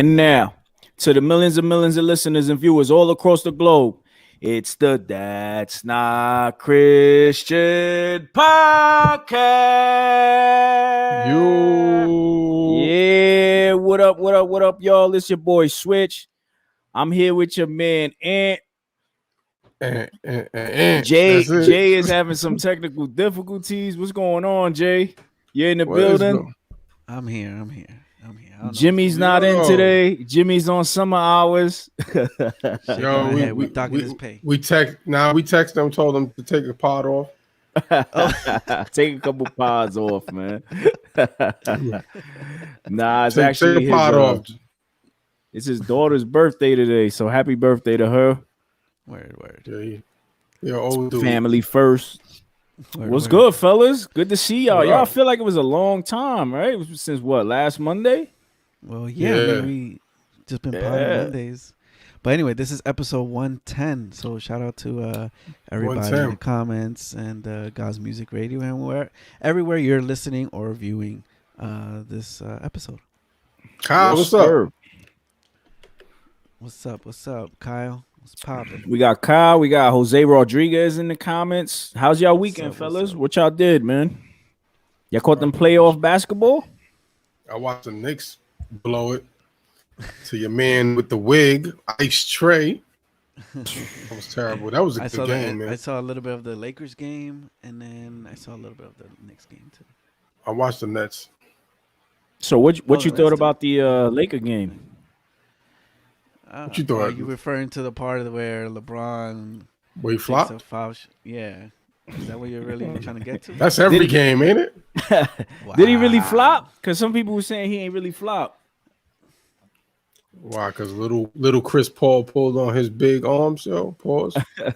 And now, to the millions of listeners and viewers all across the globe, it's the That's Not Christian podcast. Yeah, what up, y'all? It's your boy Switch. I'm here with your man Ant. Jay is having some technical difficulties. What's going on, Jay? You're in the building? I'm here. Jimmy's not in today. Jimmy's on summer hours. we docking his pay. We text them, told them to take a pod off. Take a couple pods off, man. It's actually take a pod off. It's his daughter's birthday today, so happy birthday to her. Word. Yeah, old dude. Family first. What's good, fellas? Good to see y'all. Y'all feel like it was a long time, right? It was since what, last Monday? Well, yeah. We just been potting Mondays. But anyway, this is episode 110. So shout out to everybody in the comments and God's Music Radio and everywhere you're listening or viewing this episode. Kyle, what's up? What's up, Kyle? What's poppin'? We got Kyle. We got Jose Rodriguez in the comments. How's y'all weekend, fellas? What y'all did, man? Y'all caught them playoff basketball? I watched the Knicks blow it to your man with the wig, Ice Trey. That was terrible. That was a good game, man. I saw a little bit of the Lakers game, and then I saw a little bit of the Knicks game, too. I watched the Nets. So what you thought about the Laker game? What you thought? Are you referring to the part where LeBron he flopped? Yeah. Is that what you're really trying to get to? That's every game, ain't it? Wow. Did he really flop? Because some people were saying he ain't really flop. Why? Because little Chris Paul pulled on his big arm, so pause. I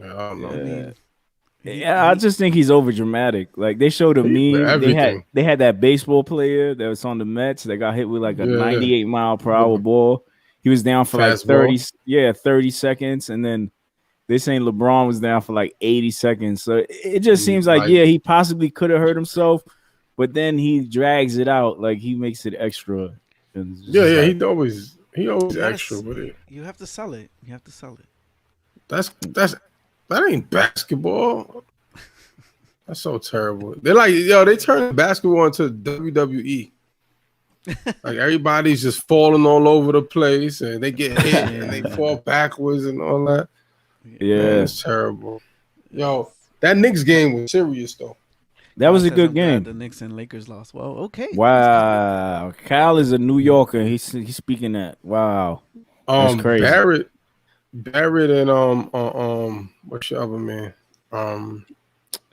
don't know. Yeah, I just think he's over dramatic. Like they showed a meme. They had that baseball player that was on the Mets that got hit with like a 98 mile per hour ball. He was down for like 30 seconds, and then they're saying LeBron was down for like 80 seconds. So it just seems like he possibly could have hurt himself, but then he drags it out, like he makes it extra. He always extra with it. You have to sell it. That ain't basketball. That's so terrible. They're like, they turn basketball into WWE. Like everybody's just falling all over the place and they get hit and they fall backwards and all that. Yeah, man, it's terrible. Yo, that Knicks game was serious though. That was a good game. The Knicks and Lakers lost. Well, okay. Wow, Kyle is a New Yorker. He's speaking that. Wow, that's crazy. Barrett and what's your other man?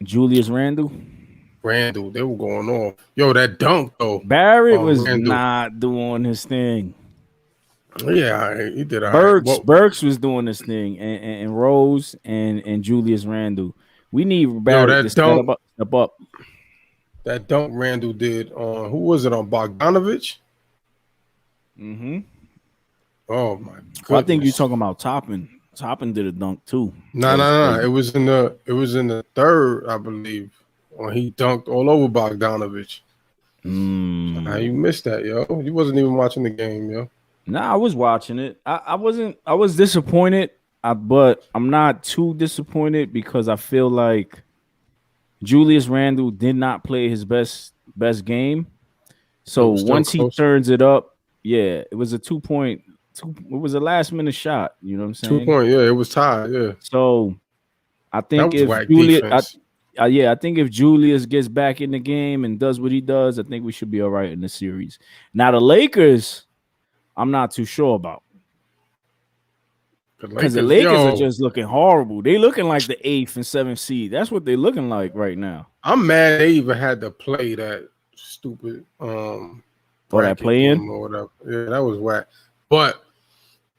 Julius Randle, they were going off. Yo, that dunk though. Barrett was not doing his thing. Yeah, he did. Burks was doing this thing, and Rose and Julius Randle. We need Barrett to step up. That dunk Randle did on who was it on Bogdanovich? Mm-hmm. Oh my goodness. Well, I think you're talking about Toppin. Toppin did a dunk too. No. It was in the third, I believe, when he dunked all over Bogdanovich. How you missed that, yo? You wasn't even watching the game, yo. Nah, I was watching it. I was disappointed, but I'm not too disappointed because I feel like Julius Randle did not play his best game. So once he turns it up, it was a 2-point. It was a last minute shot. You know what I'm saying? 2 point. Yeah, it was tied. Yeah. So I think I think if Julius gets back in the game and does what he does, I think we should be all right in the series. Now the Lakers, I'm not too sure about because the Lakers are just looking horrible. They looking like the 8th and 7th seed. That's what they're looking like right now. I'm mad they even had to play that stupid or that play-in or whatever. Yeah, that was whack. But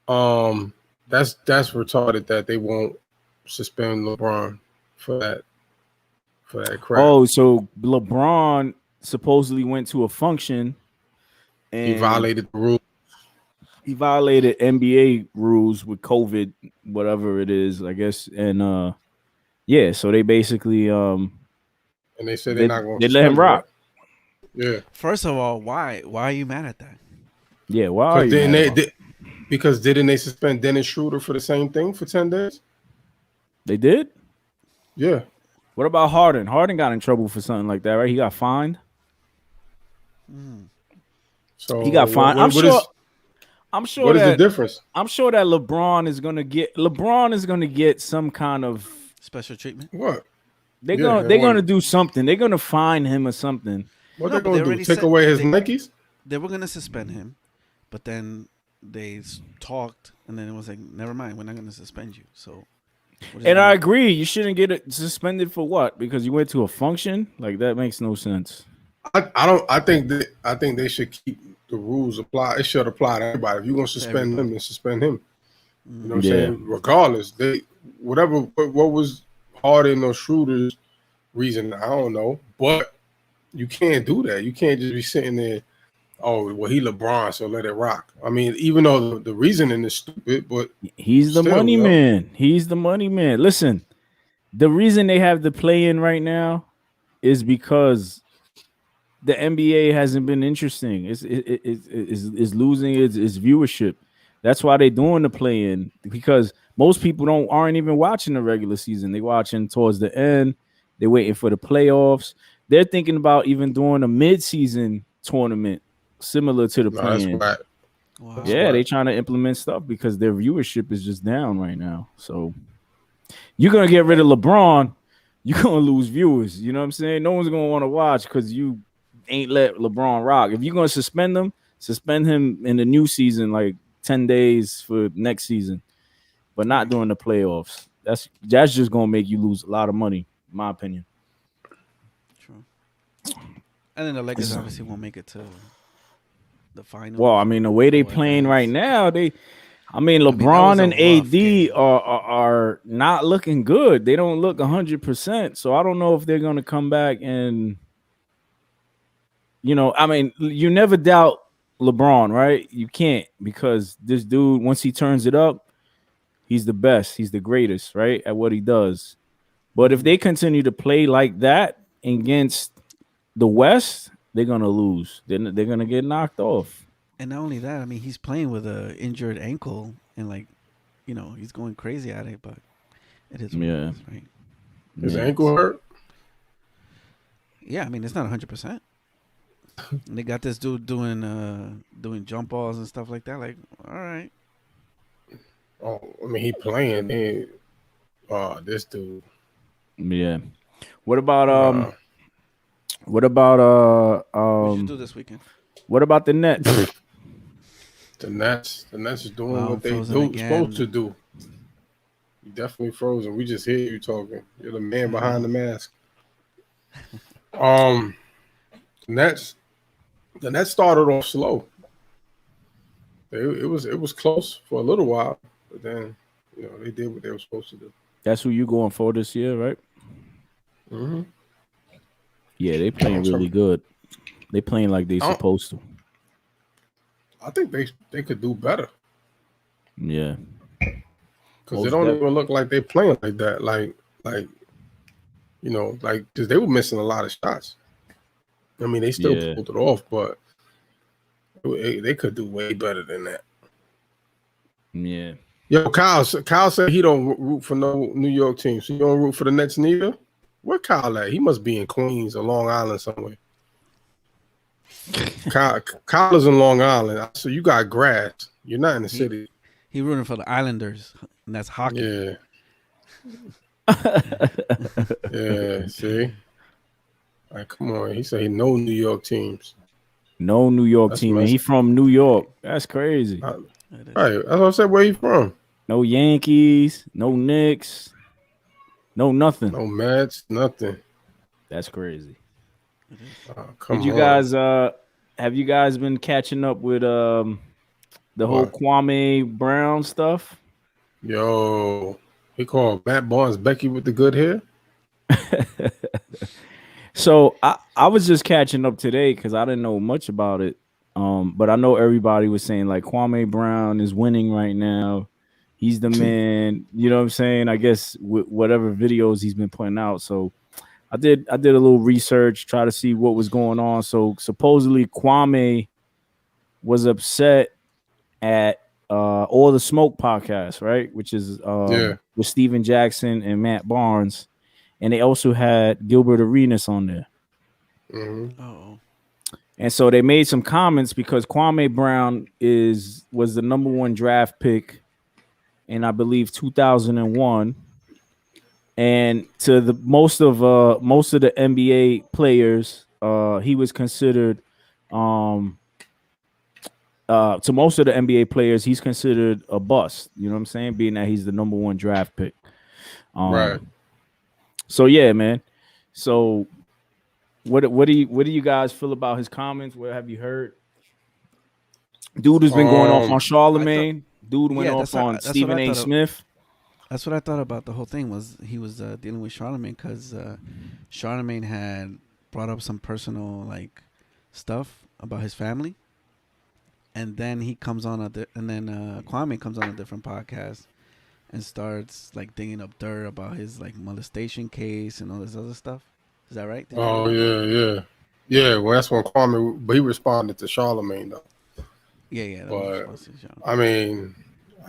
that's retarded that they won't suspend LeBron for that crap. Oh, so LeBron supposedly went to a function and he violated the rules. He violated NBA rules with COVID, whatever it is, I guess. And so they basically and they said they're not going to let him rock. Yeah. First of all, why are you mad at that? Yeah, why are you mad about? Because didn't they suspend Dennis Schroeder for the same thing for 10 days? They did? Yeah. What about Harden? Harden got in trouble for something like that, right? He got fined. So he got fined. I'm sure. What is the difference? I'm sure that LeBron is gonna get some kind of special treatment. What? They're gonna do something. They're gonna fine him or something. What they're gonna do? Take away his Nikes? They were gonna suspend him, but then they talked, and then it was like, never mind, we're not gonna suspend you. So. And I agree. You shouldn't get it suspended for what? Because you went to a function? Like that makes no sense. I think they should keep the rules apply. It should apply to everybody. If you're gonna suspend him, then suspend him. You know what I'm saying? Regardless, what was Harden or Schroeder's reason, I don't know. But you can't do that. You can't just be sitting there, oh, well, he LeBron, so let it rock. I mean, even though the reasoning is stupid, but he's the money man. He's the money man. Listen, the reason they have the play-in right now is because the NBA hasn't been interesting. It's losing its viewership. That's why they're doing the play-in, because most people aren't even watching the regular season. They're watching towards the end. They're waiting for the playoffs. They're thinking about even doing a mid-season tournament similar to the play-in. That's wow. Yeah, they're trying to implement stuff because their viewership is just down right now. So you're gonna get rid of LeBron, you're gonna lose viewers. You know what I'm saying? No one's gonna want to watch because you ain't let LeBron rock. If you're gonna suspend him in the new season, like 10 days for next season, but not during the playoffs. That's just gonna make you lose a lot of money, in my opinion. True. And then the Lakers obviously won't make it to the finals. Well, I mean, the way they playing right now, LeBron and AD are not looking good. They don't look 100%. So I don't know if they're gonna come back and, you never doubt LeBron, right? You can't, because this dude, once he turns it up, he's the best. He's the greatest, right, at what he does. But if they continue to play like that against the West, they're going to lose. They're going to get knocked off. And not only that, I mean, he's playing with an injured ankle and, he's going crazy at it, but it is what it is, right? His ankle hurt? Yeah, I mean, it's not 100%. And they got this dude doing jump balls and stuff like that. Like, all right. Oh, I mean, he playing. This dude. Yeah. What about what you do this weekend? What about the Nets? The Nets is doing what they supposed to do. You definitely frozen. We just hear you talking. You're the man behind the mask. The Nets started off slow. It was close for a little while, but then they did what they were supposed to do. That's who you going for this year, right? Mm-hmm. Yeah, they playing really good. They playing like they supposed to. I think they could do better. Yeah, because they don't even look like they playing like that. Like because they were missing a lot of shots. I mean, they still pulled it off, but they could do way better than that. Yeah. Yo, Kyle said he don't root for no New York team. So you don't root for the Nets neither? Where Kyle at? He must be in Queens or Long Island somewhere. Kyle is in Long Island. So you got grass. You're not in the city. He rooting for the Islanders, and that's hockey. Yeah. Yeah, see? Like, come on. He said no New York teams. No New York team. And he from New York. That's crazy. Right. That's what I said. Where he from? No Yankees. No Knicks. No nothing. No Mets. Nothing. That's crazy. Come on. You guys have you guys been catching up with the whole Kwame Brown stuff? Yo, he called Matt Barnes Becky with the good hair. So I was just catching up today because I didn't know much about it. But I know everybody was saying like Kwame Brown is winning right now. He's the man. You know what I'm saying? I guess with whatever videos he's been putting out. So I did a little research, try to see what was going on. So supposedly Kwame was upset at All the Smoke podcast, right? Which is with Steven Jackson and Matt Barnes, and they also had Gilbert Arenas on there. Mm-hmm. Oh. And so they made some comments because Kwame Brown was the number 1 draft pick in, I believe, 2001. And to the most of the NBA players, he was considered to most of the NBA players, he's considered a bust. You know what I'm saying? Being that he's the number 1 draft pick. Right. So yeah, man. So what do you guys feel about his comments? What have you heard? Dude has been going off on Charlemagne. Dude went off on Stephen A. Smith. That's what I thought about the whole thing. Was he was dealing with Charlemagne because Charlemagne had brought up some personal like stuff about his family, and then he comes on Kwame comes on a different podcast and starts like digging up dirt about his like molestation case and all this other stuff. Is that right? Yeah. Well, that's when Kwame, but he responded to Charlemagne though. Yeah. But I mean,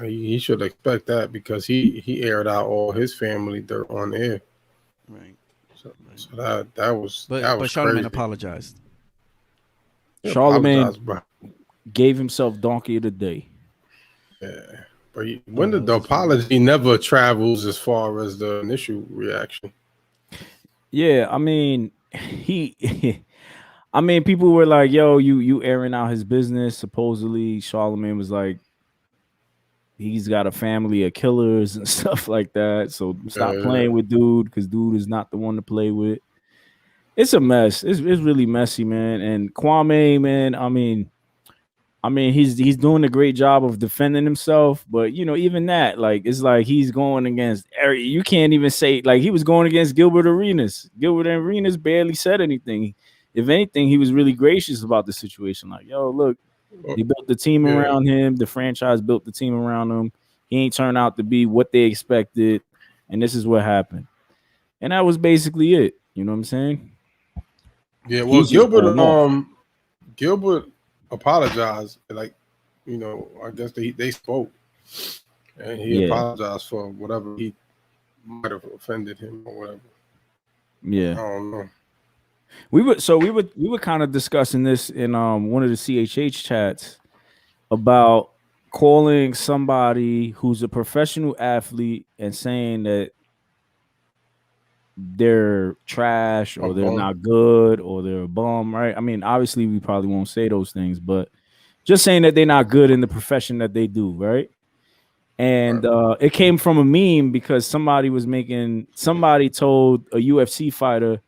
he should expect that because he aired out all his family dirt on air. Right. So that was. But Charlemagne apologized. Charlemagne gave himself donkey of the day. Yeah, but when the apology never travels as far as the initial reaction. Yeah, I mean, people were like, "Yo, you airing out his business." Supposedly, Charlemagne was like, he's got a family of killers and stuff like that. So stop playing with dude, because dude is not the one to play with. It's a mess. It's really messy, man. And Kwame, man, I mean, he's doing a great job of defending himself, but you know, even that, like, it's like he's going against you can't even say, like, he was going against Gilbert Arenas. Gilbert Arenas barely said anything. If anything, he was really gracious about the situation. Like, yo, look, he built the team around him. The franchise built the team around him. He ain't turned out to be what they expected, and this is what happened. And that was basically it. You know what I'm saying? Yeah. Well, Gilbert apologized. Like, you know, I guess they spoke, and he apologized for whatever he might have offended him or whatever. Yeah. I don't know. We were kind of discussing this in one of the CHH chats about calling somebody who's a professional athlete and saying that they're trash or they're not good or they're a bum, right? I mean, obviously we probably won't say those things, but just saying that they're not good in the profession that they do, right? And it came from a meme because somebody told a UFC fighter,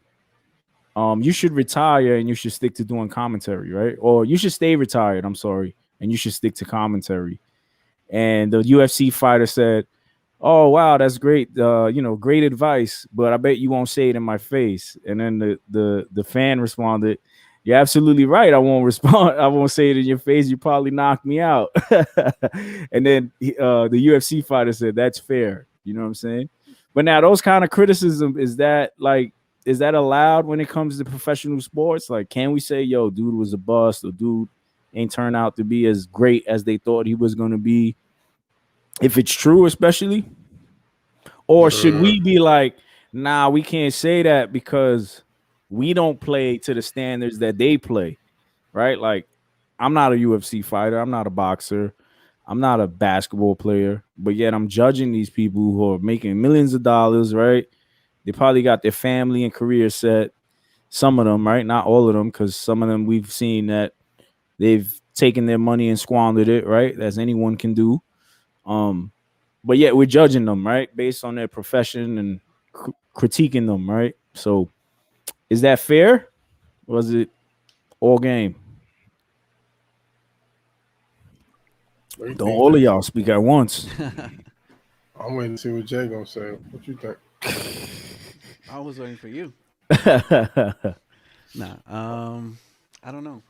you should retire and you should stick to doing commentary, right? Or you should stay retired, I'm sorry, and you should stick to commentary. And the UFC fighter said, "Oh, wow, that's great. Great advice, but I bet you won't say it in my face." And then the fan responded, "You're absolutely right. I won't respond. I won't say it in your face. You probably knock me out." And then the UFC fighter said, "That's fair." You know what I'm saying? But now those kind of criticism, is that allowed when it comes to professional sports? Like, can we say, yo, dude was a bust, or dude ain't turned out to be as great as they thought he was going to be? If it's true, especially, or should we be like, nah, we can't say that because we don't play to the standards that they play, right? Like, I'm not a UFC fighter. I'm not a boxer. I'm not a basketball player, but yet I'm judging these people who are making millions of dollars, right? They probably got their family and career set. Some of them, right? Not all of them, because some of them we've seen that they've taken their money and squandered it, right? As anyone can do. But yet we're judging them, right, based on their profession and critiquing them, right? So is that fair? Or is it all game? Don't all of y'all speak at once. I'm waiting to see what Jay gonna say. What you think? I was waiting for you. Nah, I don't know.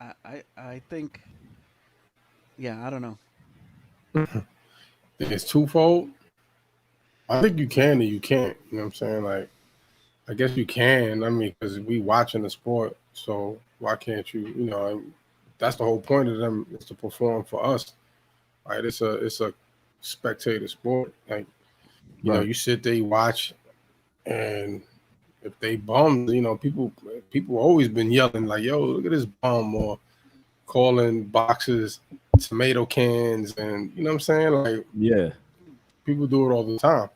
I think, I don't know. It's twofold. I think you can and you can't. You know what I'm saying? Like, I guess you can. I mean, because we watching the sport, so why can't you? You know, that's the whole point of them is to perform for us. Right? It's a spectator sport. Like, you know, you sit there, you watch, and if they bum, you know, people always been yelling like, "Yo, look at this bum," or calling boxes tomato cans, and you know what I'm saying? Like, yeah, people do it all the time.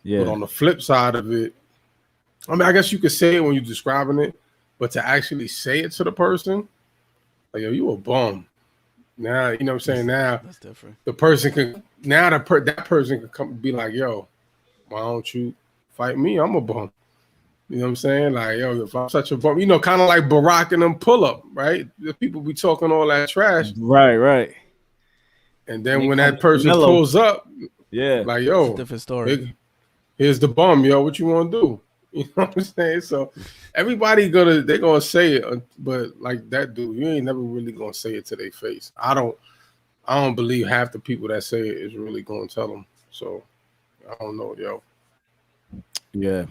Yeah. But on the flip side of it, I mean, I guess you could say it when you're describing it, but to actually say it to the person, like, "Yo, you a bum." Now, you know what I'm saying? Now that's different. The person can that person can come be like, "Yo, why don't you fight me? I'm a bum." You know what I'm saying? Like, yo, if I'm such a bum, you know, kind of like Barack and them pull up, right? The people be talking all that trash. Right. And then when that person pulls up, like, yo, it's a different story. Here's the bum, yo, what you want to do? You know what I'm saying? So everybody they're gonna say it, but like that dude, you ain't never really gonna say it to their face. I don't believe half the people that say it is really gonna tell them. So I don't know, yo. Yeah.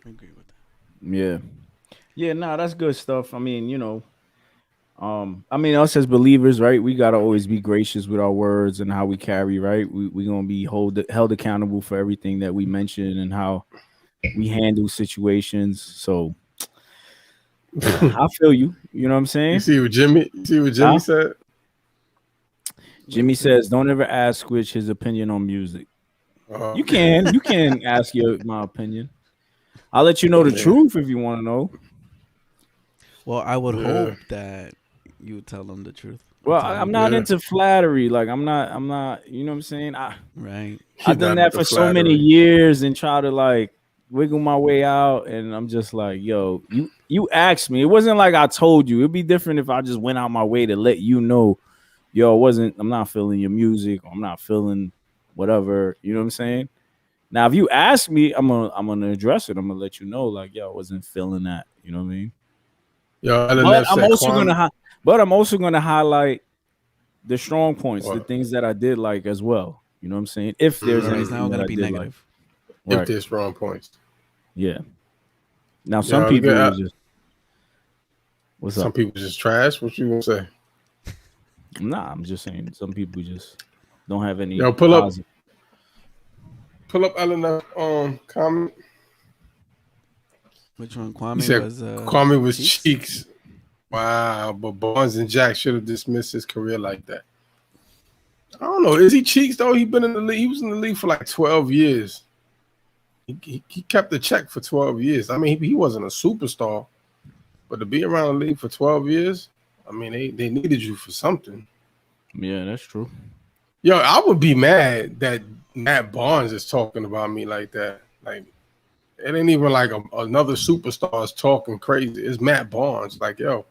I agree with that. Yeah, nah, that's good stuff. I mean, you know, I mean, us as believers, right? We gotta always be gracious with our words and how we carry, right? We gonna be held accountable for everything that we mention and how we handle situations. So I feel you. You know what I'm saying? You see what Jimmy said? Jimmy says, "Don't ever ask Squitch his opinion on music." You can ask my opinion. I'll let you know the truth if you want to know. Well, I would hope that you would tell them the truth. Well, I'm not into flattery. Like I'm not. You know what I'm saying? I've done that for so many years and try to like wiggle my way out, and I'm just like, yo, you asked me. It wasn't like I told you. It'd be different if I just went out my way to let you know, yo, I'm not feeling your music, or I'm not feeling whatever. You know what I'm saying? Now, if you ask me, I'm gonna address it. I'm gonna let you know, like, yo, I wasn't feeling that. You know what I mean? Yo, but I'm also gonna highlight the strong points, the things that I did like as well. You know what I'm saying? If there's anything, it's not gonna be negative. Like, if there's strong points, yeah. Now some people just some people just trash. What you gonna say? Nah, I'm just saying some people just don't have any. Yo, pull up Eleanor comment. Which one? Kwame Kwame was cheeks. Wow, but Barnes and Jack should have dismissed his career like that. I don't know. Is he cheeks though? He been in the league. He was in the league for like 12 years. He kept the check for 12 years. I mean, he wasn't a superstar, but to be around the league for 12 years, I mean, they needed you for something. Yeah, that's true. Yo, I would be mad that Matt Barnes is talking about me like that. Like, it ain't even like another superstar is talking crazy. It's Matt Barnes. Like, yo,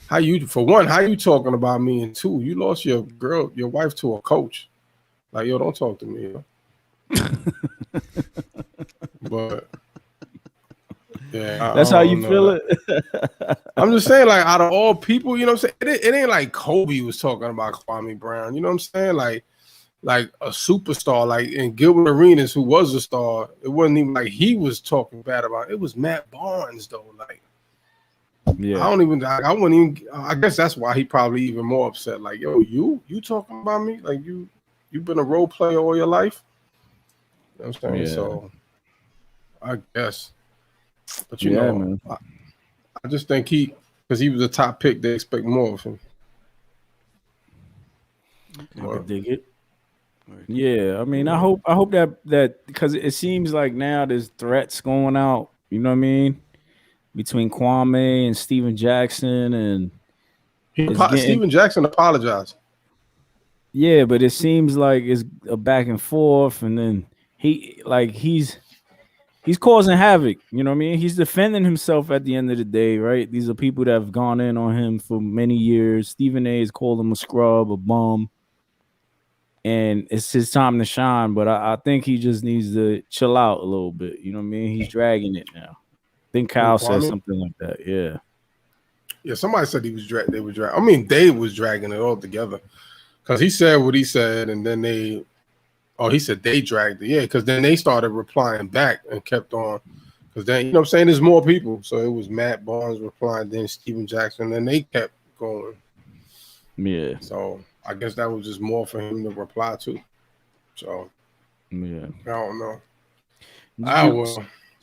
how you talking about me? And two, you lost your wife to a coach. Like, yo, don't talk to me, yo. But yeah, that's how you feel it. I'm just saying, like, out of all people, you know what I'm saying? It ain't like Kobe was talking about Kwame Brown. You know what I'm saying? Like a superstar, like in Gilbert Arenas, who was a star. It wasn't even like he was talking bad about it. It was Matt Barnes, though. Like, yeah, I wouldn't even. I guess that's why he probably even more upset. Like, yo, you talking about me? Like, you've been a role player all your life. You know what I'm saying? Yeah. So, I guess. But you know, man. I just think because he was a top pick, they expect more of him. I could dig it. Yeah, I mean, I hope that because it seems like now there's threats going out. You know what I mean? Between Kwame and Steven Jackson, and Steven Jackson apologized. Yeah, but it seems like it's a back and forth, and then he's causing havoc. You know what I mean? He's defending himself at the end of the day, right? These are people that have gone in on him for many years. Stephen A. has called him a scrub, a bum. And it's his time to shine, but I think he just needs to chill out a little bit. You know what I mean? He's dragging it now. I think Kyle said something like that. Yeah. Yeah, somebody said they was dragging. I mean, they was dragging it all together. Because he said what he said, and then he said they dragged it. Yeah, because then they started replying back and kept on Because then, you know what I'm saying, there's more people. So it was Matt Barnes replying, then Steven Jackson, and they kept going. Yeah. So I guess that was just more for him to reply to. So yeah, I don't know.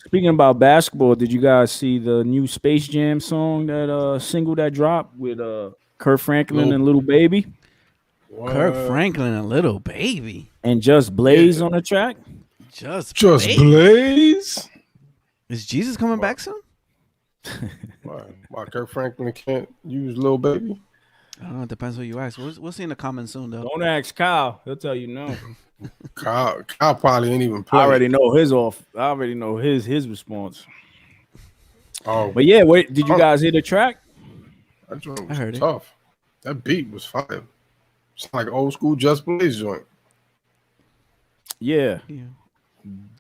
Speaking about basketball, did you guys see the new Space Jam song, that single that dropped with Kirk Franklin and Lil Baby? What? Kirk Franklin and Lil Baby. And Just Blaze on the track? Just Blaze? Is Jesus coming back soon? Why Kirk Franklin can't use Lil Baby? I don't know. It depends who you ask. We'll see in the comments soon, though. Don't ask Kyle. He'll tell you no. Kyle probably ain't even play. I already know his response. Oh, but yeah, did you guys hear the track? I heard it. Tough. That beat was fire. It's like old school Just Blaze joint. Yeah.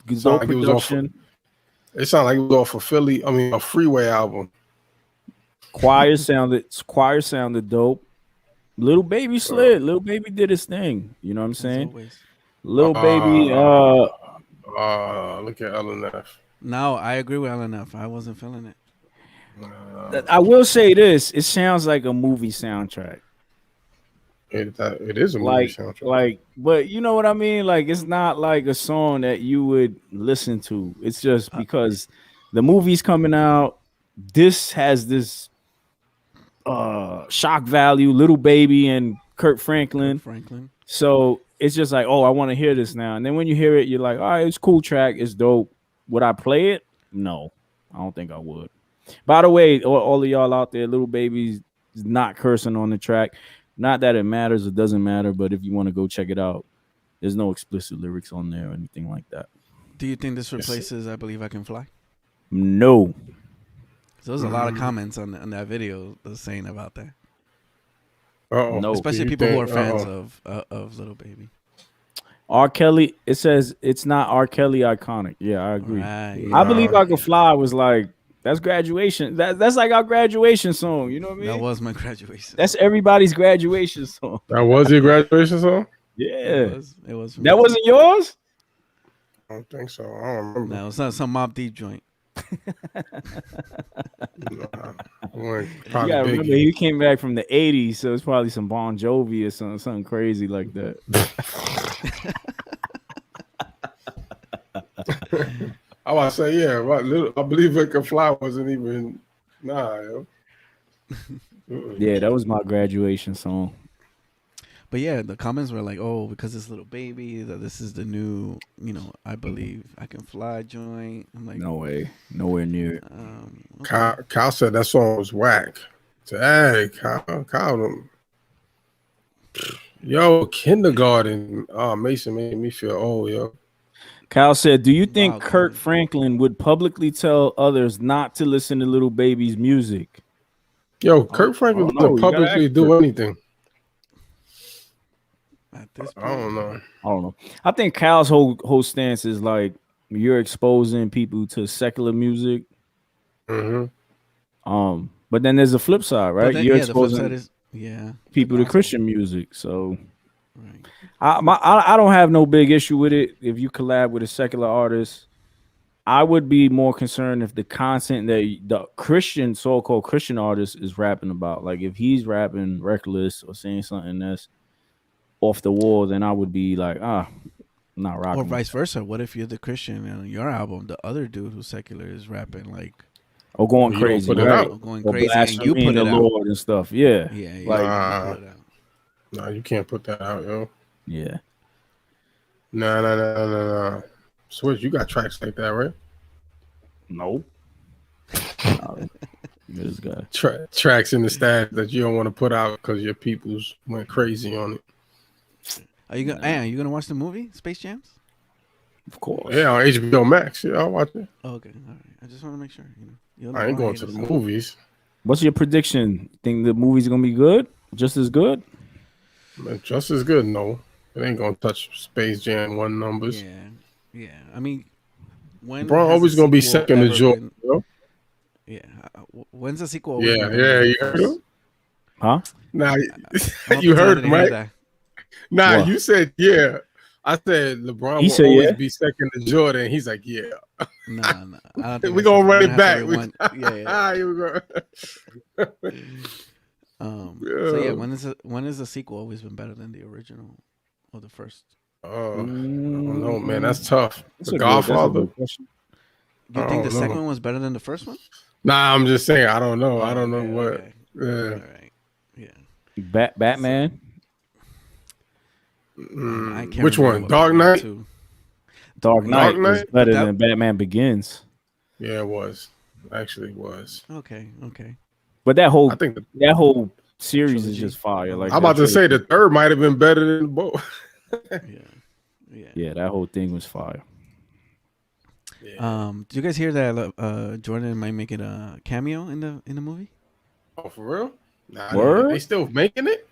Gazelle production. It sounded like it was off a Freeway album. Choir sounded dope. Lil Baby slid. Lil Baby did his thing. You know what I'm saying? Lil Baby. Look at LNF. No, I agree with LNF. I wasn't feeling it. I will say this: it sounds like a movie soundtrack. It is a movie soundtrack. But you know what I mean? Like, it's not like a song that you would listen to. It's just because the movie's coming out. This has this shock value, Lil Baby and Kirk Franklin. So it's just like, oh, I want to hear this now. And then when you hear it, you're like, all right, it's a cool track. It's dope. Would I play it? No, I don't think I would. By the way, all of y'all out there, Lil Baby's not cursing on the track. Not that it matters. It doesn't matter. But if you want to go check it out, there's no explicit lyrics on there or anything like that. Do you think this replaces I Believe I Can Fly? No. So there's a lot of comments on that video saying about that. No, especially people who are fans of Lil Baby. R. Kelly, it says it's not R. Kelly iconic. Yeah, I agree. Right. I Believe I Can Fly was like, that's graduation. That's like our graduation song. You know what I mean? That was my graduation. That's everybody's graduation song. That was your graduation song? Yeah. It was. That wasn't yours? I don't think so. I don't remember. No, it's not some Mobb Deep joint. You gotta remember, he came back from the 80s, so it's probably some Bon Jovi or something crazy like that. I was say, yeah, I Believe I Can Fly wasn't even yo. Yeah, that was my graduation song. But yeah, the comments were like, oh, because it's Lil Baby, that this is the new, I Believe I Can Fly joint. I'm like, no way, nowhere near it. Okay. Kyle said that song was whack. Hey, Kyle, yo, kindergarten. Oh, Mason made me feel old, yo. Kyle said, do you think Kirk Franklin would publicly tell others not to listen to Lil Baby's music? Yo, Kirk Franklin doesn't publicly do anything. At this point, I don't know. I think Kyle's whole stance is like, you're exposing people to secular music. Mm-hmm. But then there's a flip side, right? You're exposing people to Christian music. So right. I don't have no big issue with it if you collab with a secular artist. I would be more concerned if the content that the Christian, so-called Christian artist is rapping about, like if he's rapping reckless or saying something that's off the wall, then I would be like, I'm not rocking. Or vice versa. What if you're the Christian and on your album, the other dude who's secular is rapping like, going crazy, going crazy, and you put it out, Lord and stuff. Yeah. No, you can't put that out, yo. Yeah. No. Switch, you got tracks like that, right? Nope. This guy. Tracks in the stash that you don't want to put out because your peoples went crazy on it. Are you gonna watch the movie Space Jam? Of course. Yeah, on HBO Max. Yeah, I'll watch it. Oh, okay, all right. I just want to make sure. I ain't going to the movies. What's your prediction? Think the movie's gonna be good? Just as good? Man, just as good. No, it ain't gonna touch Space Jam 1 numbers. Yeah. I mean, when LeBron always gonna be second to Jordan. Yeah. When's the sequel? Yeah. You heard him? Huh? Nah, you heard him, right? Nah, what? You said yeah. I said LeBron will always be second to Jordan. He's like, yeah. Nah. We're gonna run it back. Yeah. Here we go. So yeah, when is the sequel always been better than the original or the first? I don't know, man. That's tough. That's the Godfather. You think the second one was better than the first one? Nah, I'm just saying. I don't know. I don't know what. Okay. Yeah. All right. Yeah. Batman. I can't Which one? Dark Knight. Dark Knight was better than Batman Begins. Yeah, it was. Actually, it was. Okay. But that whole series is just fire. Like I'm about to say, the third might have been better than both. Yeah, that whole thing was fire. Yeah. Did you guys hear that Jordan might make it a cameo in the movie? Oh, for real? Nah, Word? They still making it?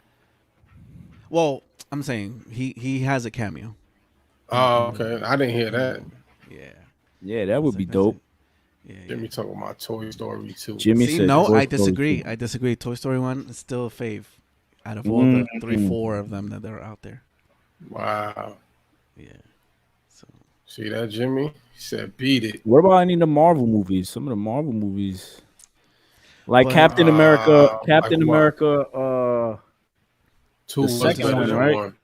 Well, I'm saying he has a cameo. Oh, okay. I didn't hear that. Yeah, that would be dope. Jimmy talking about Toy Story 2. Jimmy said no, I disagree. I disagree. Toy Story 1 is still a fave out of all the 3-4 of them that are out there. Wow. Yeah. So see that, Jimmy? He said beat it. What about any of the Marvel movies? Some of the Marvel movies. Like Captain America. Captain America 2 was better than right? 1.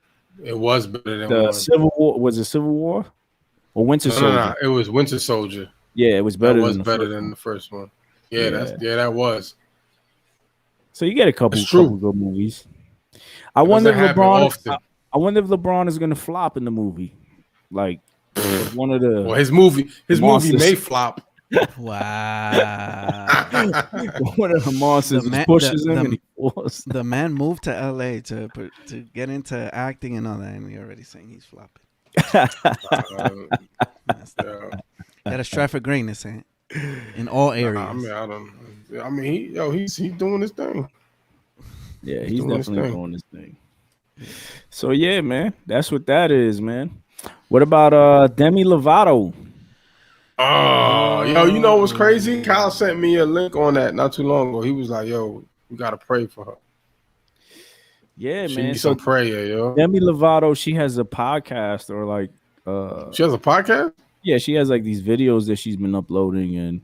It was better than the 1. Civil War. Was it Civil War? Or Winter Soldier? No. It was Winter Soldier. Yeah, it was better. That was better than the first one. Yeah, that was. So you get a couple good movies. I wonder if LeBron is gonna flop in the movie. Like one of the his movie may flop. Wow. One of the monsters pushes him and he falls. The man moved to LA to get into acting and all that, and we're already saying he's flopping. That is traffic greatness, ain't in all areas. He's doing his thing. Yeah, he's definitely doing his thing. So yeah, man, that's what that is, man. What about Demi Lovato? Oh, you know what's crazy? Kyle sent me a link on that not too long ago. He was like, "Yo, we gotta pray for her." Yeah, she man. Needs some prayer, yo. Demi Lovato, she has a podcast or like. She has a podcast. Yeah, she has like these videos that she's been uploading, and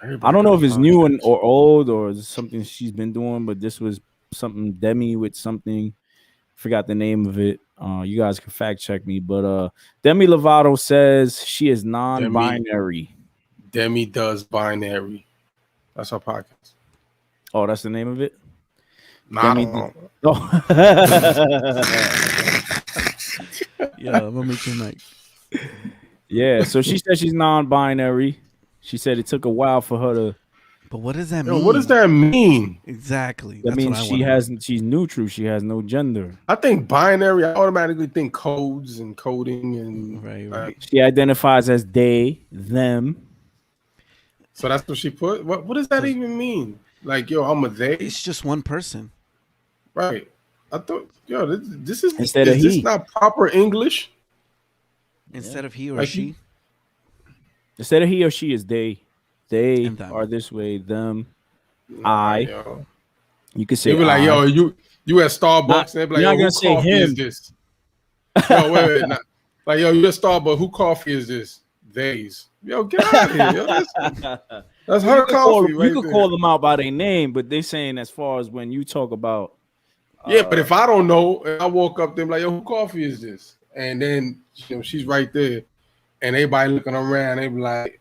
I don't know if it's new or old or something she's been doing, but this was something Demi with something. Forgot the name of it. You guys can fact check me, but Demi Lovato says she is non-binary. Demi does binary. That's her podcast. Oh, that's the name of it. Nah, Yeah, I'm gonna meet you, Mike. Yeah, so she said she's non-binary. She said it took a while for her to. But what does that mean? What does that mean? Exactly. That means she's neutral. She has no gender. I think binary. I automatically think codes and coding and right. She identifies as they, them. So that's what she put. What does that even mean? Like, yo, I'm a they. It's just one person. Right. I thought, yo, this is instead of he. This not proper English. Instead of he or she. Instead of he or she is they. They are this way. Them. Yo. You could say. They be like, yo, you at Starbucks. They be like, yo, who coffee is this? Yo, wait. Like, yo, you at Starbucks. Who coffee is this? They's. Yo, get out of here. Yo, that's her coffee. You could call them out by their name, but they saying as far as when you talk about. Yeah, but if I don't know, and I walk up to them like, yo, who coffee is this? And then she's right there, and everybody looking around, they be like,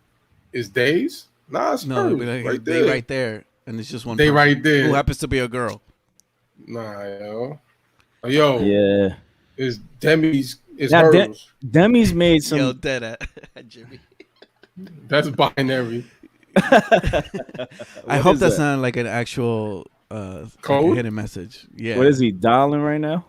"It's Days? Nah, it's her. Like, right they there. right there, and it's just one. They person right there, who happens to be a girl. Nah, yo, yeah, it's Demi's. It's hers. Demi's made some. Yo, dead at Jimmy. That's binary. I hope that's not like an actual code, like hidden message. Yeah. What is he dialing right now?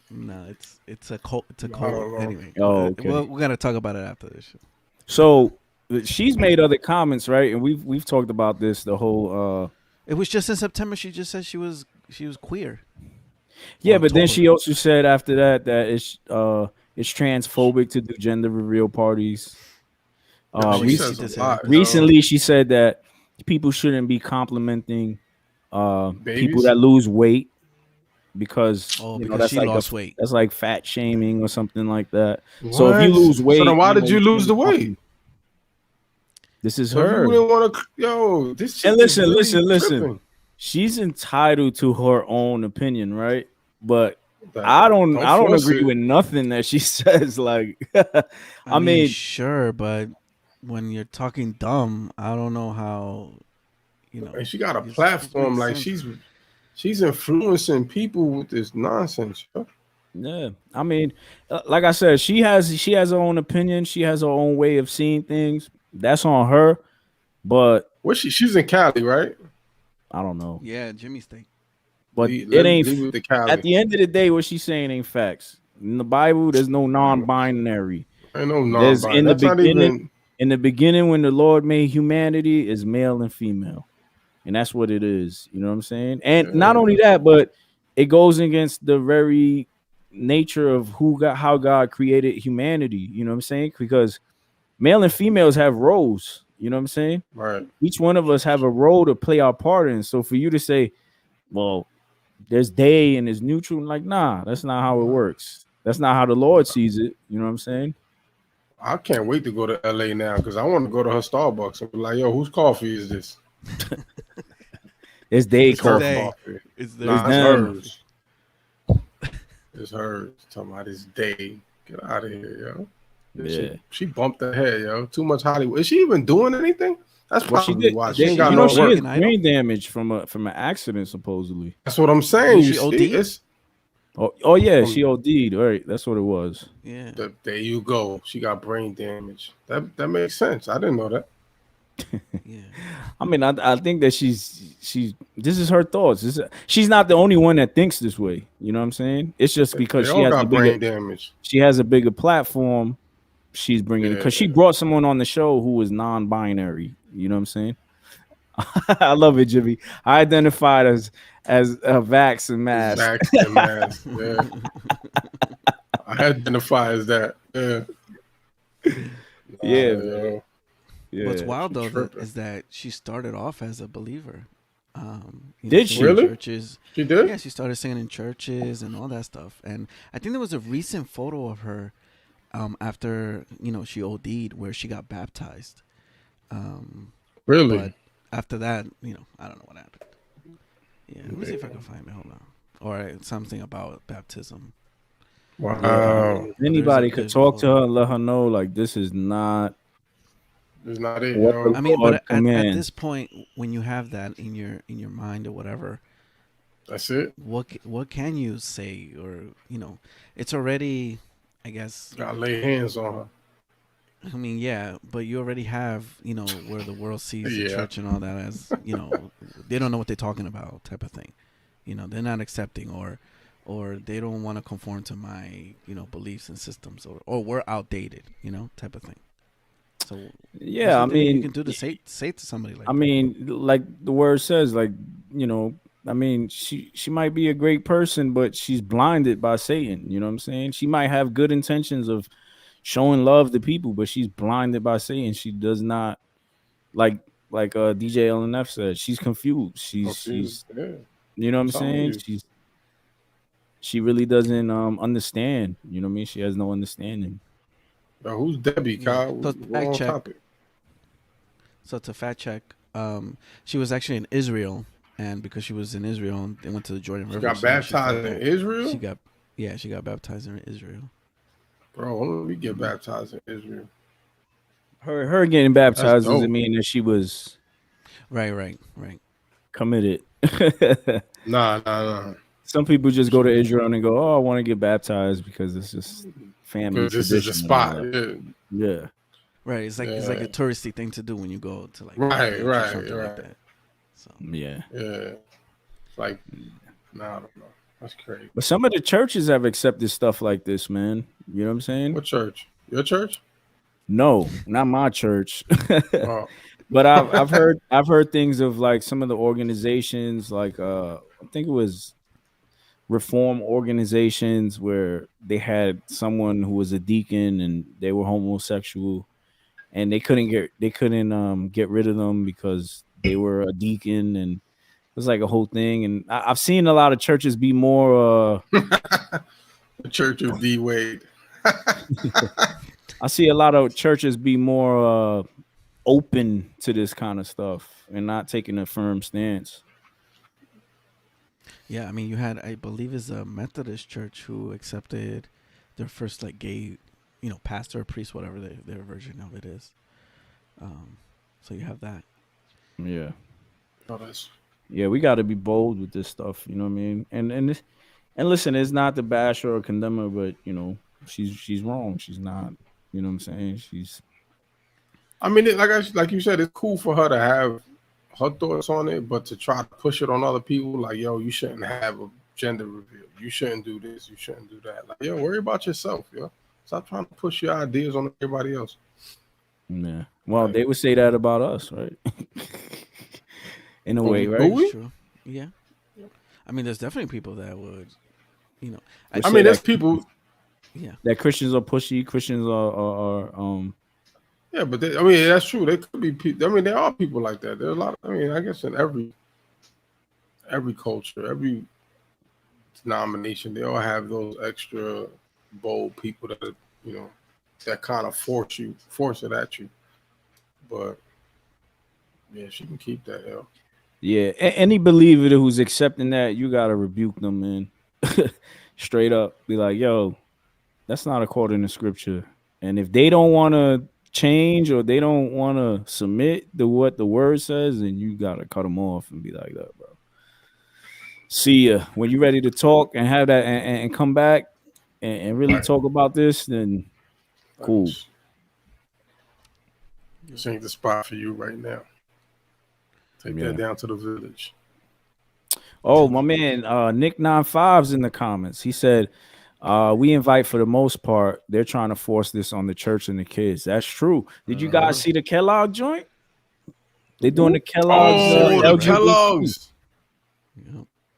No, it's a code. It's a code. Anyway. Oh, okay. We're gonna talk about it after this show. So she's made other comments, right? And we've talked about this. The whole. It was just in September. She just said she was queer. Yeah, but then she also said after that it's transphobic to do gender reveal parties. Recently, she said that people shouldn't be complimenting people that lose weight because because she lost weight. That's like fat shaming or something like that. What? So if you lose weight, so then why did you lose the weight? This is so her. If you didn't want to, this. And listen. She's entitled to her own opinion, right? But I don't agree with nothing that she says. Like, I mean, sure, but when you're talking dumb, I don't know how. And she got a platform, like she's influencing people with this nonsense. Yeah, I mean, like I said, she has her own opinion. She has her own way of seeing things. That's on her. But she's in Cali, right? I don't know. Yeah, Jimmy State. But it ain't. At the end of the day, what she's saying ain't facts. In the Bible, there's no non-binary. Ain't no non-binary. In the beginning, when the Lord made humanity, is male and female, and that's what it is. You know what I'm saying? And not only that, but it goes against the very nature of how God created humanity. You know what I'm saying? Because male and females have roles. You know what I'm saying? Right. Each one of us have a role to play our part in. So for you to say, well, there's they and there's neutral, like, nah, that's not how it works. That's not how the Lord sees it. You know what I'm saying? I can't wait to go to LA now because I want to go to her Starbucks and be like, yo, whose coffee is this? It's they coffee. It's hers. It's hers. Talking about this day. Get out of here, yo. Yeah. She bumped her head, yo. Too much Hollywood. Is she even doing anything? That's probably why she ain't got no she work. has brain damage from an accident, supposedly. That's what I'm saying. She OD'd? Oh yeah, she OD'd. All right, that's what it was. Yeah. There you go. She got brain damage. That makes sense. I didn't know that. Yeah. I mean, I think that she's this is her thoughts. She's not the only one that thinks this way. You know what I'm saying? It's just because she has brain damage. She has a bigger platform. She's bringing it because she brought someone on the show who was non-binary. You know what I'm saying? I love it, Jimmy. I identified as Vax and Mask. Vax and Mask. Yeah. I identify as that. Yeah. Yeah. What's wild though is that she started off as a believer. Did she really? Churches. She did. Yeah, she started singing in churches and all that stuff. And I think there was a recent photo of her after she OD'd where she got baptized. Really? But after that, I don't know what happened. Yeah, let me see if I can find it. Hold on. Or something about baptism. Wow. Anybody could talk to her and let her know like this is not. It's not it. I mean, but at this point, when you have that in your mind or whatever, that's it. What can you say? Or it's already, I guess. Gotta lay hands on her. I mean, yeah, but you already have, where the world sees the church and all that as, they don't know what they're talking about type of thing. They're not accepting or they don't want to conform to my, beliefs and systems or we're outdated, type of thing. So yeah, I mean, you can do to say to somebody like. I mean, like the word says, like I mean, she might be a great person, but she's blinded by Satan. You know what I'm saying? She might have good intentions of showing love to people, but she's blinded by Satan. She does not like DJ LNF said. She's confused. She's you know what I'm saying? She really doesn't understand. You know what I mean? She has no understanding. Who's Debbie, Kyle? So fact check. So to fact check, she was actually in Israel, and because she was in Israel, they went to the Jordan River. She got baptized in Israel? She got baptized in Israel. Bro, when we get baptized in Israel? Her getting baptized doesn't mean that she was right committed. Nah. Some people just go to Israel and go, "Oh, I want to get baptized because it's just family." This is a spot. Yeah. Right. It's like a touristy thing to do when you go to like right. Like that. So yeah. It's like, I don't know. That's crazy. But some of the churches have accepted stuff like this, man. You know what I'm saying? What church? Your church? No, not my church. Oh. But I've heard things of like some of the organizations, like I think it was reform organizations where they had someone who was a deacon and they were homosexual, and they couldn't get rid of them because they were a deacon, and It's like a whole thing, and I've seen a lot of churches be more. The Church of D Wade. I see a lot of churches be more open to this kind of stuff and not taking a firm stance. Yeah, I mean, you had, I believe, is a Methodist church who accepted their first like gay, pastor or priest, whatever their version of it is. So you have that. Yeah. Oh, that's... Yeah, we got to be bold with this stuff. You know what I mean? And listen, it's not to bash her or condemn her, but she's wrong. She's not. You know what I'm saying? She's. I mean, like you said, it's cool for her to have her thoughts on it, but to try to push it on other people, like, yo, you shouldn't have a gender reveal. You shouldn't do this. You shouldn't do that. Like, yo, worry about yourself, yo. Stop trying to push your ideas on everybody else. Yeah. Well, they would say that about us, right? In a way, right? True. Yeah. I mean, there's definitely people that would, I mean, there's people. Yeah. That Christians are pushy. Christians are Yeah, but that's true. They could be people. I mean, there are people like that. There are a lot. I guess in every culture, every denomination, they all have those extra bold people that that kind of force it at you. But yeah, she can keep that. Hell. Yeah, any believer who's accepting that, you gotta rebuke them, man. Straight up, be like, yo, that's not according to scripture. And if they don't want to change or they don't want to submit to what the word says, then you gotta cut them off and be like that, bro. See ya when you're ready to talk and have that and come back and really talk about this. Then cool. This ain't the spot for you right now. Take that down to the village. Oh, my man, Nick 95's in the comments. He said, we invite for the most part. They're trying to force this on the church and the kids. That's true. Did you guys see the Kellogg joint? They're doing the Kellogg's. The Kellogg's.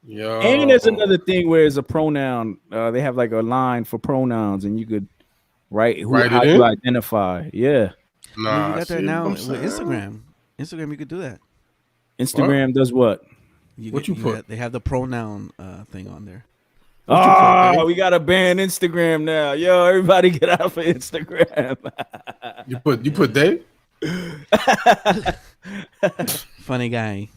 Yeah. And there's another thing where it's a pronoun. They have like a line for pronouns, and you could write how you identify. Yeah. Nah, you got that now with Instagram. Instagram, you could do that. Instagram does what? You put? They have the pronoun thing on there. We gotta ban Instagram now. Yo, everybody get out of Instagram. you put they? Funny guy.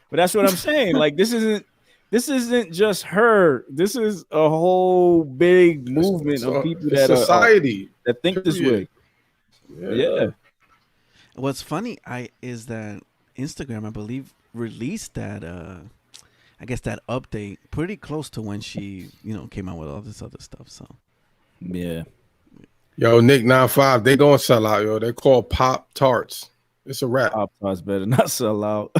But that's what I'm saying. Like this isn't just her. This is a whole big movement of people that society that think this way. Yeah. What's funny is that Instagram, I believe, released that I guess that update pretty close to when she, came out with all this other stuff. So yeah. Yo, Nick 95, they gonna sell out, yo. They're called Pop Tarts. It's a wrap. Pop Tarts better not sell out.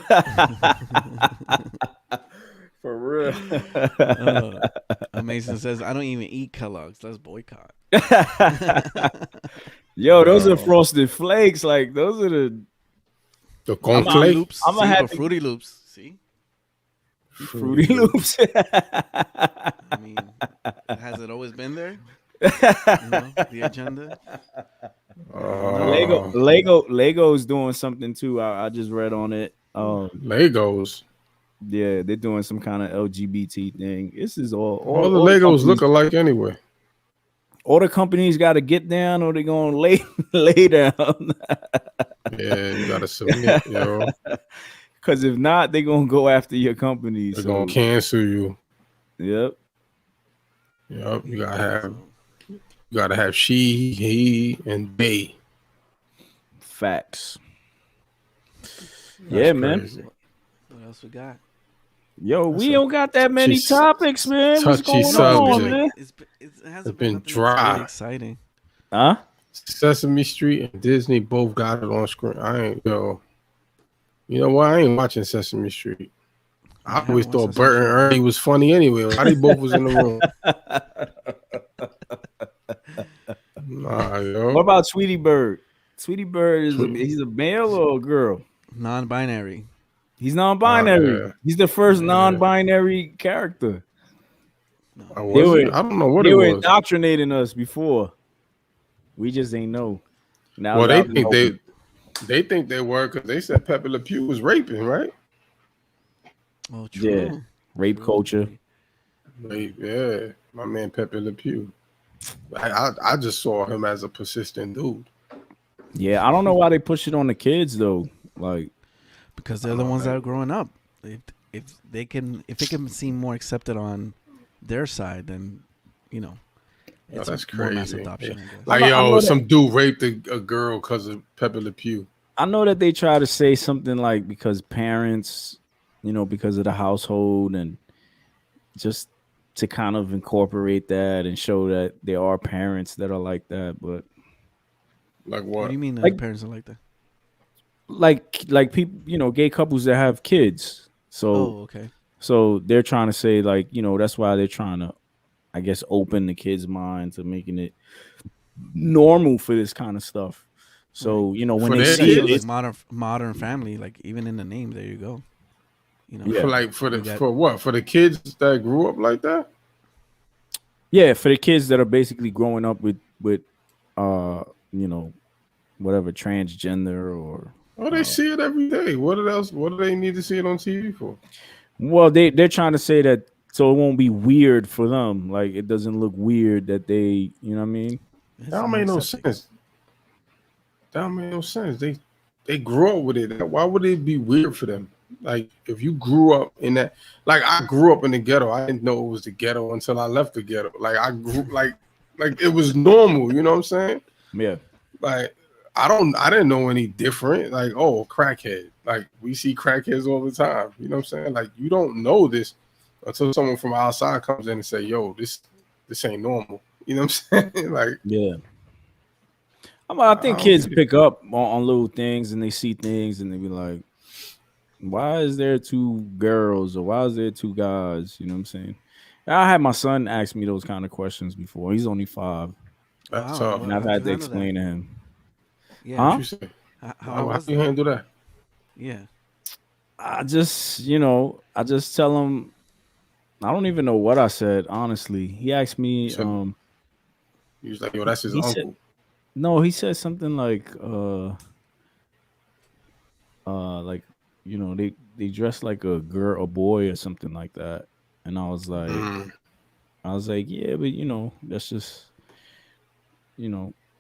For real. Amazing says, I don't even eat Kellogg's. Let's boycott. Yo, those are Frosted Flakes. Like those are the cornflakes. I'm gonna have Fruity Loops. See, Fruity Loops. I mean, has it always been there? The agenda. Lego's doing something too. I just read on it. Legos. Yeah, they're doing some kind of LGBT thing. This is all the Legos look alike anyway. All the companies got to get down, or they're gonna lay down. Yeah, you gotta submit, yo. Because if not, they're gonna go after your companies. They're gonna cancel you. Yep. You gotta have she, he, and they. Facts. That's crazy. What else we got? Yo, we don't got that many topics, man. Touchy subject. Man? It's been dry. Really exciting. Huh? Sesame Street and Disney both got it on screen. You know what? I ain't watching Sesame Street. I always thought Bert and Ernie was funny anyway. Why they both was in the room? What about Tweety Bird? Tweety Bird he's a male or a girl? Non-binary. He's non-binary. Yeah. He's the first non-binary character. I don't know what it was. They were indoctrinating us before. We just ain't know. Now they think they were because they said Pepe Le Pew was raping, right? Oh, true. Yeah, rape culture. Rape, yeah. My man Pepe Le Pew. I just saw him as a persistent dude. Yeah, I don't know why they push it on the kids though. Like, because they're the ones that are growing up. If it can seem more accepted on their side, then it's that's more crazy. mass adoption. I guess. Like some dude raped a girl because of Pepe Le Pew. I know that they try to say something like because parents, because of the household and just to kind of incorporate that and show that there are parents that are like that, but like what do you mean like, parents are like that? Like people, gay couples that have kids. So okay. So they're trying to say like, that's why they're trying to, I guess, open the kids' mind to making it normal for this kind of stuff. So, right. When they see it, like modern family, like even in the name, there you go. For what? For the kids that grew up like that? Yeah, for the kids that are basically growing up with whatever transgender or they see it every day. What else? What do they need to see it on TV for? Well, they're trying to say that so it won't be weird for them. Like it doesn't look weird that they, you know what I mean? That don't make no sense. That don't make no sense. They grew up with it. Why would it be weird for them? Like if you grew up in that, like I grew up in the ghetto. I didn't know it was the ghetto until I left the ghetto. Like I grew like it was normal. You know what I'm saying? Yeah. Like I didn't know any different. Like crackhead. Like we see crackheads all the time. You know what I'm saying? Like you don't know this until someone from outside comes in and say, "Yo, this ain't normal." You know what I'm saying? Like yeah. I think kids pick up on little things and they see things and they be like, why is there two girls or why is there two guys? You know what I'm saying? I had my son ask me those kind of questions before. He's only 5. That's tough. And I've had to explain to him. Yeah. Huh? How you handle that? Yeah. I just tell him, I don't even know what I said, honestly. He asked me, he was like, yo, that's his uncle. No, he said something like they dress like a girl, a boy, or something like that. And I was like, yeah, but that's just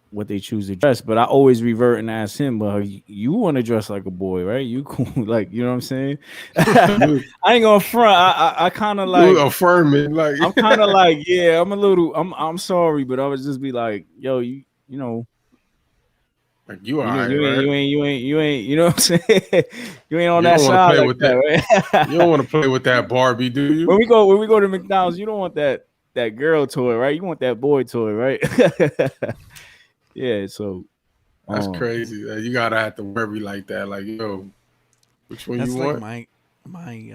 what they choose to dress. But I always revert and ask him, but you want to dress like a boy, right? You cool, like you know what I'm saying? I ain't gonna front. I kind of like affirming, like I'm kind of like, yeah, I'm sorry, but I would just be like, yo, you know. Like you are right? You ain't, you know what I'm saying? You ain't on you that side play like with that, right? You don't want to play with that Barbie, do you? When we go to McDonald's, you don't want that girl toy, right? You want that boy toy, right? Yeah, so that's crazy. You gotta have to worry like that. Like, yo, which one you want? That's like my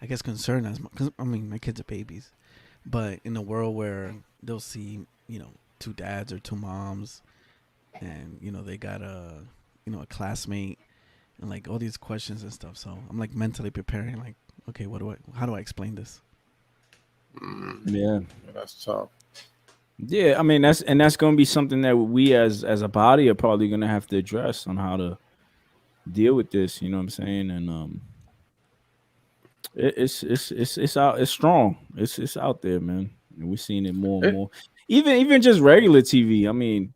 I guess concern because my kids are babies, but in a world where they'll see two dads or two moms, and they got a classmate and like all these questions and stuff. So I'm like mentally preparing, like, okay, how do I explain this? Yeah, that's tough. Yeah, I mean that's going to be something that we as a body are probably going to have to address on how to deal with this. You know what I'm saying? And it's out. It's strong. It's out there, man. And we're seeing it more and more. Even just regular TV. I mean,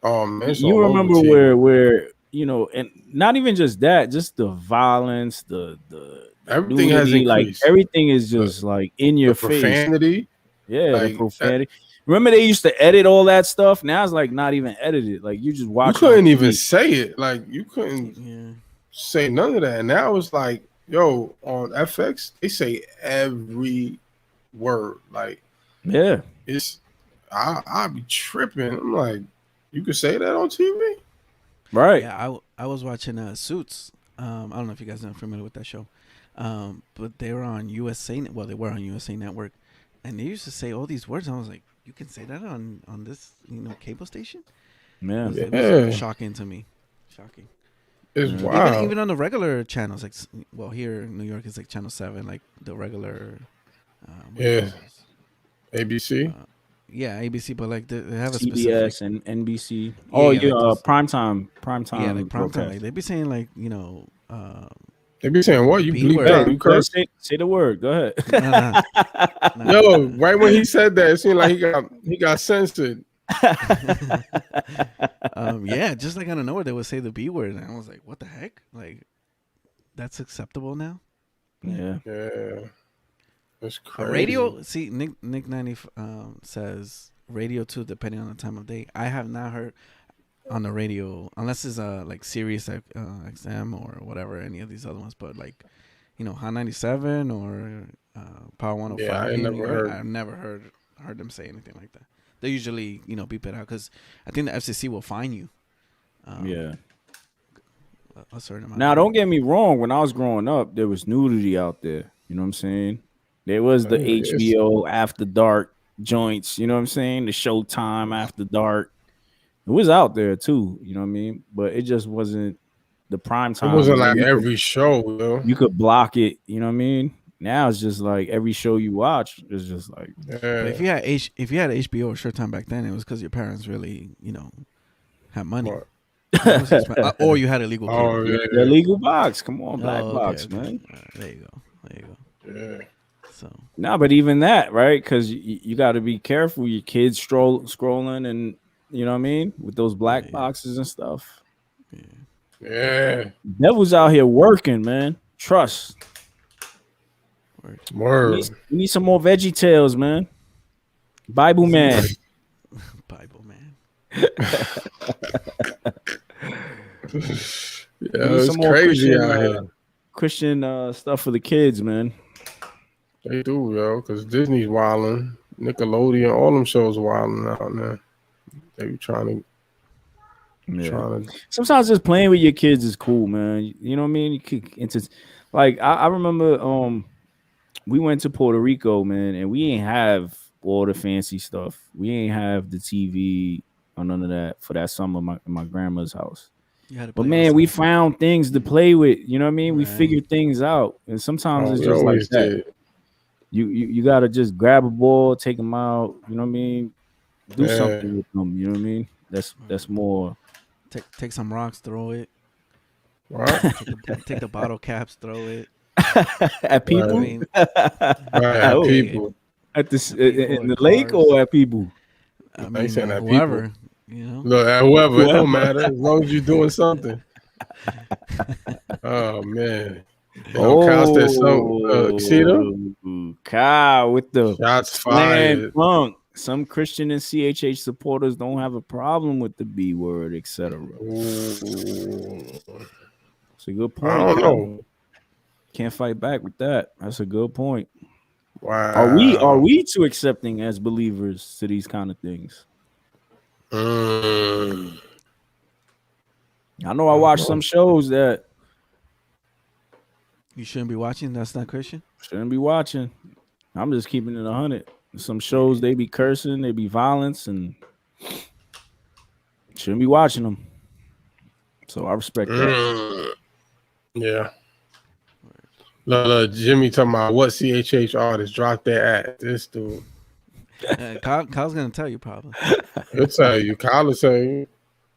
man, you remember where and not even just that, just the violence, the everything nudity, has increased. Like everything is just like in your face. Profanity. Yeah, like, the profanity. Remember they used to edit all that stuff? Now it's like not even edited. Like you just watch. You couldn't even say it. Like you couldn't say none of that. And now it's like, yo, on FX, they say every word. Like, yeah, it's I be tripping. I'm like, you could say that on TV, right? Yeah, I was watching Suits. I don't know if you guys are familiar with that show, but they were on USA. Well, they were on USA Network, and they used to say all these words. And I was like, you can say that on this cable station? Yeah, it was shocking to me. Shocking. It's wild. Even on the regular channels, like here in New York, it's like Channel 7, like the regular. ABC. ABC, but like they have a CBS specific and NBC. Yeah, primetime. Yeah, like primetime. Like they be saying like They be saying what? You bleep out? You curse? Say the word. Go ahead. Yo, right when he said that, it seemed like he got censored. Yeah, just like out of nowhere, they would say the B word, and I was like, "What the heck? Like, that's acceptable now?" Yeah. That's crazy. Radio. See, Nick 90 says radio too, depending on the time of day. I have not heard on the radio unless it's like Sirius XM or whatever, any of these other ones. But like, Hot 97 or Power 105. Yeah, I've never heard them say anything like that. They usually, beep it out because I think the FCC will fine you. Yeah. A certain amount. Now, don't get me wrong. When I was growing up, there was nudity out there. You know what I'm saying? There was the HBO After Dark joints. You know what I'm saying? The Showtime After Dark. It was out there too. You know what I mean? But it just wasn't the prime time. It wasn't like every show. You could block it. You know what I mean? Now it's just like every show you watch is just like. Yeah. But if you had HBO or Showtime back then, it was because your parents really, had money. Or you had a legal the legal box. Come on, black box, okay. Man. There you go. Yeah. So but even that, right? Because you got to be careful. Your kids scrolling, and you know what I mean, with those black boxes and stuff. Yeah. Devil's out here working, man. Trust. Word. We need some more Veggie Tales, man. Bible man. Bible man. It's crazy out here. Christian stuff for the kids, man. They do, yo, because Disney's wilding, Nickelodeon, all them shows wilding out now. They be trying to. Sometimes just playing with your kids is cool, man. You know what I mean? You could I remember we went to Puerto Rico, man, and we ain't have all the fancy stuff. We ain't have the TV or none of that for that summer in my grandma's house. But man, we found things to play with. You know what I mean? Right. We figured things out, and sometimes it's just like that. You gotta just grab a ball, take them out. You know what I mean? Do something with them. You know what I mean? That's more. Take some rocks, throw it. Right. Take the bottle caps, throw it. At people. Right. At people. At in the lake or at people. I mean, at whoever. People. Look, at whoever. It don't matter as long as you're doing something. Oh man. Kyle said something. You see them? Kyle with the shots fired. Funk. Some Christian and CHH supporters don't have a problem with the B word, etc. It's a good point. I don't know. Can't fight back with that. That's a good point. Wow. Are we too accepting as believers to these kind of things? I know I watch some shows that you shouldn't be watching. That's not Christian. Shouldn't be watching. I'm just keeping it 100. Some shows they be cursing, they be violence, and shouldn't be watching them. So I respect that. Yeah. Look, Jimmy talking about what CHH artists dropped their at. This dude. Kyle's gonna tell you probably. He'll tell you. Kyle will tell you.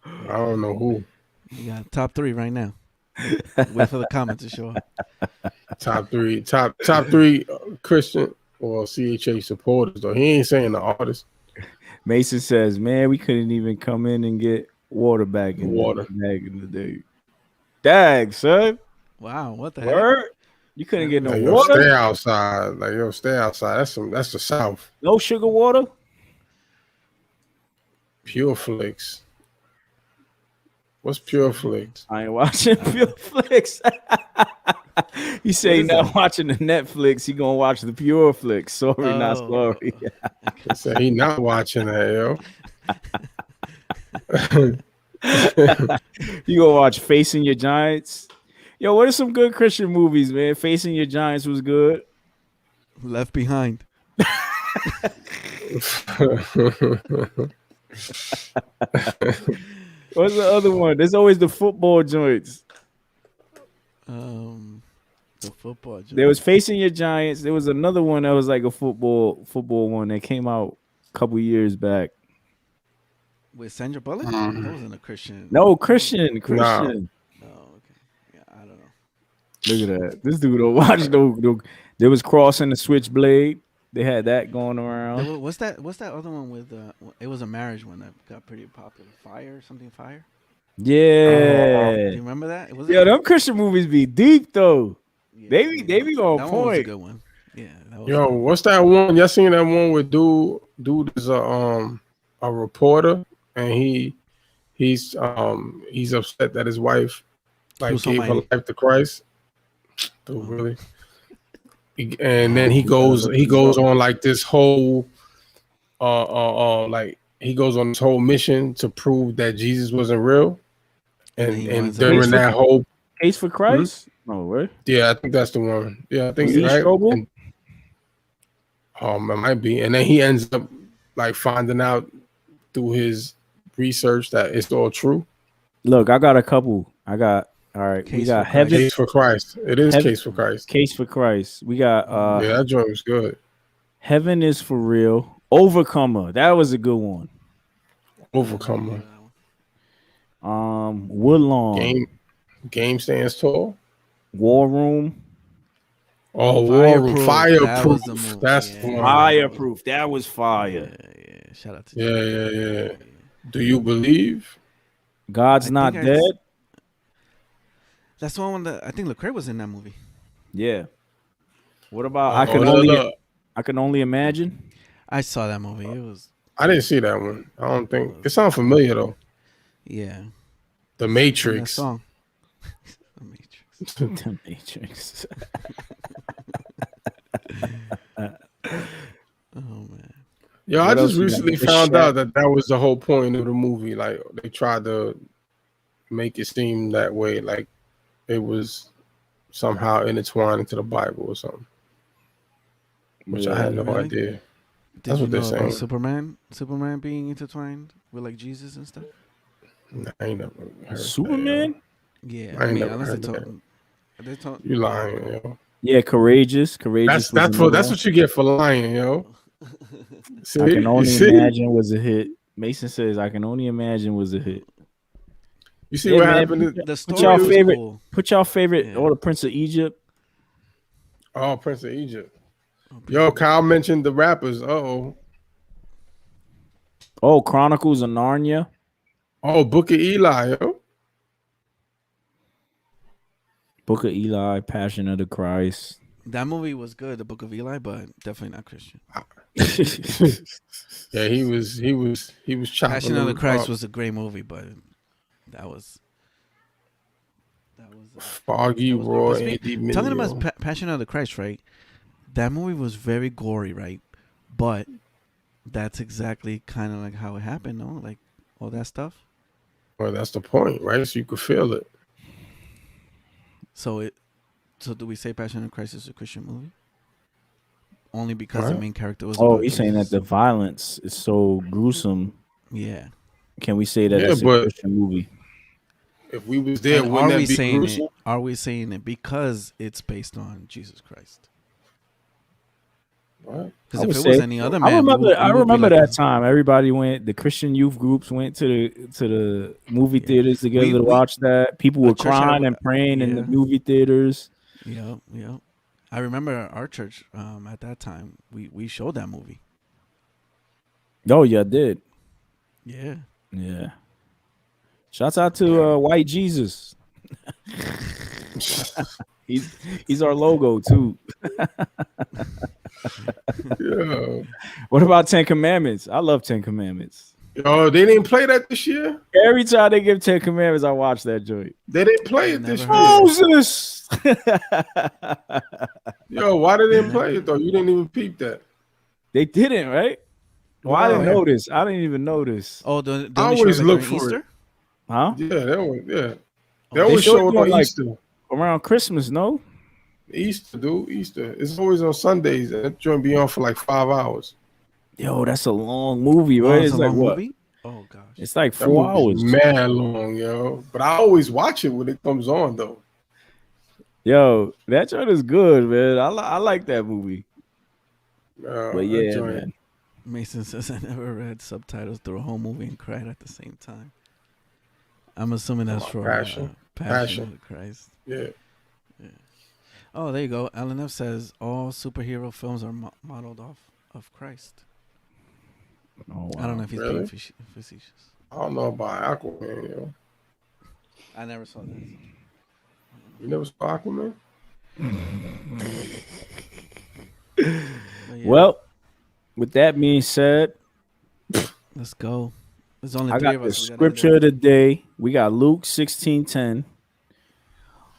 I don't know who. You got top 3 right now. Wait for the comment to show up. Top three Christian or CHH supporters though. He ain't saying the artist. Mason says, "Man, we couldn't even come in and get water back in the day." Dag, son. Wow, what the Word? Heck? You couldn't get no water. Stay outside. Stay outside. That's the South. No sugar water. Pure Flix. What's Pure Flix? I ain't watching Pure Flix. You say you're not watching the Netflix, you gonna watch the Pure Flix. Sorry, not sorry. He said he not watching that, yo. You gonna watch Facing Your Giants? Yo, what are some good Christian movies, man? Facing Your Giants was good. Left Behind. What's the other one? There's always the football joints. The football joints. There was Facing Your Giants. There was another one that was like a football one that came out a couple years back. With Sandra Bullock? That wasn't a Christian. No, Christian. Oh, okay. Yeah, I don't know. Look at that. This dude don't watch no. There was crossing the switchblade. They had that going around. What's that other one with? It was a marriage one that got pretty popular. Fire. Yeah. Do you remember that? Them Christian movies be deep though. Yeah, they be on that point. One was a good one. Yeah. Yo, what's that one? Y'all seen that one with dude is a reporter and he's upset that his wife gave her life to Christ. Dude, really? And then he goes on like this whole he goes on this whole mission to prove that Jesus wasn't real. And during that whole Case for Christ? Oh, right. Yeah, I think that's the one. Yeah, I think right. It might be. And then he ends up like finding out through his research that it's all true. Look, I got a couple. All right. We got Heaven. Case for Christ. It is Case for Christ. Case for Christ. We got yeah, that joint was good. Heaven is for Real. Overcomer. That was a good one. Overcomer. Woodlawn. Game stands tall. War Room. Oh, War Room. Fireproof. That's the one. Fireproof. That was fire. Yeah. Shout out to Yeah. Do you believe? God's Not Dead? That's the one that I think Lecrae was in that movie. Yeah. What about I Can Only Imagine? I saw that movie. It was. I didn't see that one. I don't think it sounds familiar though. Yeah. The Matrix. That song. The Matrix. Oh man. Yo, I just recently found out that was the whole point of the movie. Like they tried to make it seem that way, like it was somehow intertwined into the Bible or something. Which I had no idea. That's what they're saying. Superman being intertwined with like Jesus and stuff. I ain't never heard Superman. Yeah, I ain't never heard that. You lying, yo. Yeah, courageous. That's what you get for lying, yo. See? I Can Only Imagine was a hit. Mason says I Can Only Imagine was a hit. You see what happened? Put y'all favorite. Cool. Put y'all favorite. Yeah. Or the Prince of Egypt. Oh, Prince of Egypt. Yo, Kyle mentioned the rappers. Oh, Chronicles of Narnia. Oh, Book of Eli, yo. Book of Eli, Passion of the Christ. That movie was good, the Book of Eli, but definitely not Christian. Yeah, he was chopping. Passion of the Christ was a great movie, but that was Foggy Roy. Talking about Passion of the Christ, right? That movie was very gory, right? But that's exactly kind of like how it happened, no? Like all that stuff. Well, that's the point, right? So you could feel it. So do we say Passion of Christ is a Christian movie? Only because the main character was. Oh, he's saying that the violence is so gruesome. Yeah. Can we say that it's a Christian movie? If we was there, wouldn't that be gruesome? Are we saying it because it's based on Jesus Christ? Because if it was any other man, I remember that time. Everybody went. The Christian youth groups went to the movie theaters together to watch that. People were crying and praying in the movie theaters. Yeah. I remember our church at that time. We showed that movie. Oh yeah, I did. Yeah. Shouts out to White Jesus. He's our logo too. Yeah. What about 10 Commandments? I love 10 Commandments. Oh, they didn't play that this year? Every time they give 10 Commandments, I watch that joint. They didn't play it this year. Moses! Yo, why did they play it though? You didn't even peep that. They didn't, right? Well, I didn't notice. I didn't even notice. Oh, I always look for Easter? It. Huh? Yeah, they always show it on like Easter. Around Christmas, no? Easter, dude. Easter. It's always on Sundays. That joint be on for like 5 hours. Yo, that's a long movie, right? It's like what? Movie? Oh gosh. It's like 4 hours. Mad long, yo. But I always watch it when it comes on though. Yo, that joint is good, man. I like that movie. But yeah, man. Mason says I never read subtitles through a whole movie and cried at the same time. I'm assuming that's for Passion of Christ. Yeah. Oh, there you go. LNF says all superhero films are modeled off of Christ. Oh, wow. I don't know if he's being facetious. I don't know about Aquaman, yo. I never saw that. So. You never saw Aquaman? Yeah. Well, with that being said, let's go. There's only I three got of the us. scripture of the day. We got Luke 16:10.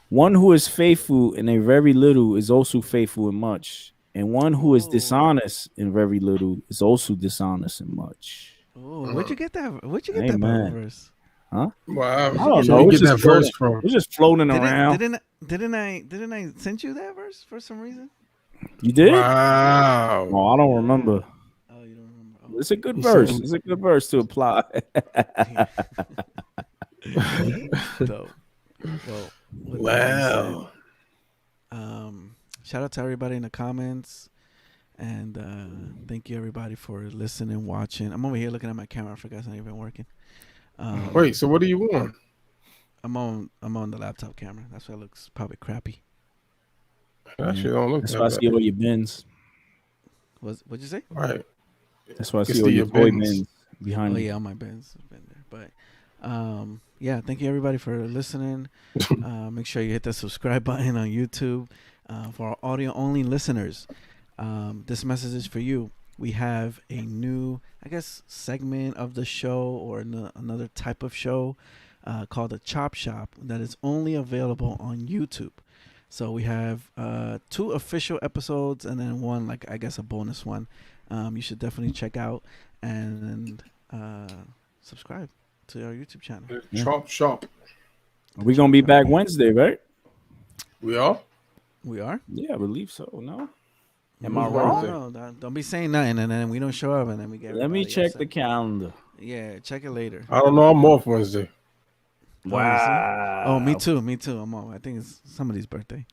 One who is faithful in a very little is also faithful in much, and one who is dishonest in very little is also dishonest in much. Oh, where'd you get that? Where'd you get Amen. that Bible verse? Huh? Wow. I don't know. Get that verse from? It's just floating around. Didn't I send you that verse for some reason? You did? Wow. Oh, I don't remember. Oh, you don't remember? Oh. It's a good verse. It's a good verse to apply. Dope. Well, wow. Shout out to everybody in the comments, and thank you everybody for listening, watching. I'm over here looking at my camera. I forgot it's not even working. Wait, so what do you want? I'm on the laptop camera. That's why it looks probably crappy. Actually, don't look. That's why I see all your bins. What'd you say? Right. That's why I see all your toy bins behind you. Oh yeah, all my bins have been there. But yeah, thank you everybody for listening. Make sure you hit the subscribe button on YouTube. For our audio only listeners, this message is for you. We have a new, I guess, segment of the show or another type of show called the Chop Shop that is only available on YouTube. So we have 2 official episodes and then one, like, I guess, a bonus one. You should definitely check out and subscribe to our YouTube channel. Chop Shop. We're going to be back Wednesday, right? We are? We are? Yeah, I believe so. No? Am I wrong? No, don't be saying nothing and then we don't show up and then we get. Let me check the calendar. Yeah, check it later. I don't know. I'm off Wednesday. Wow. Oh, me too. I'm off. I think it's somebody's birthday.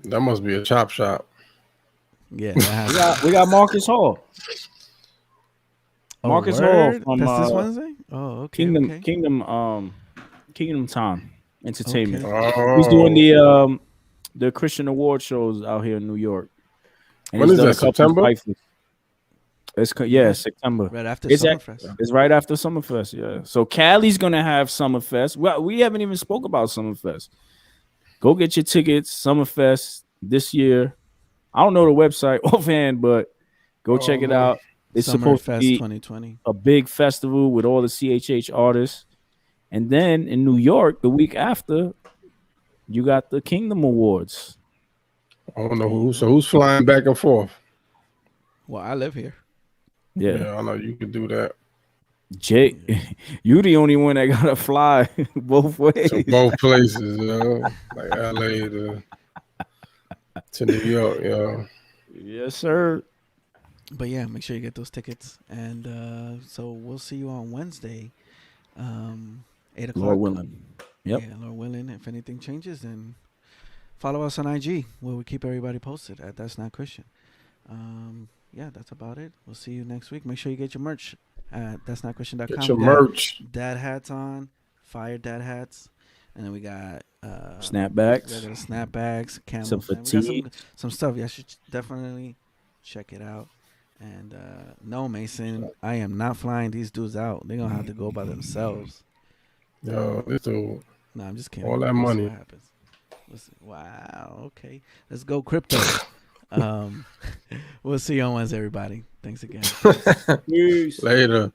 That must be a Chop Shop. Yeah, that we got Marcus Hall. Marcus Hall from this Wednesday. Oh, okay. Kingdom Time Entertainment. Okay. Oh. He's doing the Christian award shows out here in New York. And when is that? September? September. Right after Summerfest. It's right after Summerfest. Yeah. So Cali's gonna have Summerfest. Well, we haven't even spoke about Summerfest. Go get your tickets. Summerfest this year. I don't know the website offhand, but go check it out. It's supposed to be 2020. A big festival with all the CHH artists. And then in New York, the week after, you got the Kingdom Awards. I don't know who. So who's flying back and forth? Well, I live here. Yeah, I know you could do that. Jay, you the only one that gotta fly both ways. So both places, like LA to New York, Yes, sir. But yeah, make sure you get those tickets. And so we'll see you on Wednesday, 8 o'clock. Lord willing. Yep. Yeah, Lord willing. If anything changes, then follow us on IG where we keep everybody posted at That's Not Christian. Yeah, that's about it. We'll see you next week. Make sure you get your merch at that'snotchristian.com. Get your merch. Dad hats on, fire dad hats. And then we got snapbacks. We got snapbacks, camels. Some fatigue. We got some stuff. You should definitely check it out. And no, Mason, I am not flying these dudes out. They're gonna have to go by themselves. Yo, this dude. No, I'm just kidding. All that money. What happens. Wow. Okay. Let's go crypto. We'll see you on Wednesday, everybody. Thanks again. Later.